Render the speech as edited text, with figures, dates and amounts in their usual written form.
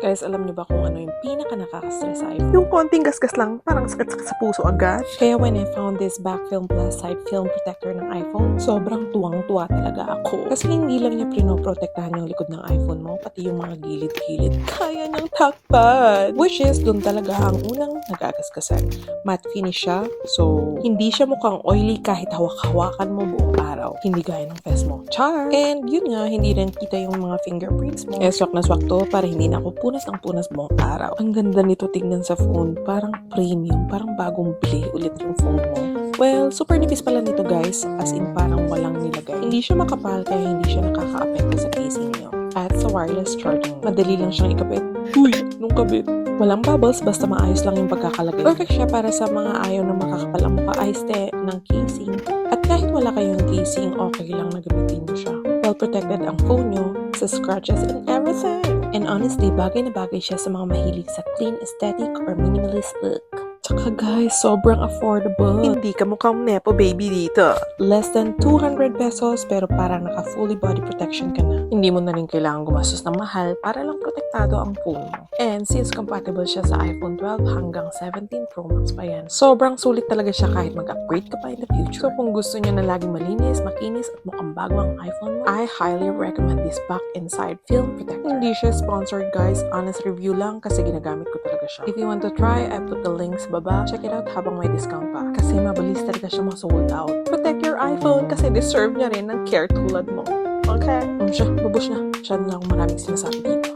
Guys, alam niyo ba kung ano yung pinaka nakaka-stress sa iPhone? Yung konting gasgas lang, parang sakit-sakit sa puso agad. Kaya when I found this back film plus side film protector ng iPhone, sobrang tuwang-tuwa talaga ako. Kasi hindi lang niya pinoprotektahan yung likod ng iPhone mo, pati yung mga gilid-gilid. Kaya niyang takpan! Which is, dun talaga ang unang nagagasgasan. Matte finish siya, so hindi siya mukhang oily kahit hawak-hawakan mo buong araw. Hindi gaya ng face mo. Char! And yun nga, hindi rin kita yung mga fingerprints mo. Eh, swak na swak to para hindi na ako punas ng punas buong araw. Ang ganda nito tingnan sa phone. Parang premium. Parang bagong bili ulit yung phone mo. Well, super nipis pala nito guys. As in parang walang nilagay. Hindi siya makapal kaya hindi siya nakaka-apekto sa casing nyo. At sa wireless charging, madali lang siyang ikabit. Uy, nung kabit. Walang bubbles basta maayos lang yung pagkakalagay. Perfect siya para sa mga ayaw na makakapal ang mukha ayste ng casing. At kahit wala kayong casing, okay lang na gamitin nyo siya. Well protected ang phone nyo sa scratches and everything. And honestly, bagay na bagay siya sa mga mahilig sa clean aesthetic or minimalist look. Tsaka guys, sobrang affordable. Hindi ka mukhang nepo baby dito. Less than 200 pesos pero parang naka fully body protection ka na. Hindi mo na rin kailangan gumastos ng mahal para lang protektado ang phone mo. And since compatible siya sa iPhone 12 hanggang 17 Pro Max pa yan, sobrang sulit talaga siya kahit mag-upgrade ka pa in the future. So kung gusto niyo na laging malinis, makinis at mukhang bago ang iPhone mo, I highly recommend this back inside film protector. Hindi siya sponsored guys, honest review lang kasi ginagamit ko talaga siya. If you want to try, I put the links baba. Check it out habang may discount pa. Kasi mabilis talaga siya ma-sold out. Protect your iPhone kasi deserve niya rin ng care tulad mo. Okay? Siya, babush na. Siya na lang maraming sinasabi dito.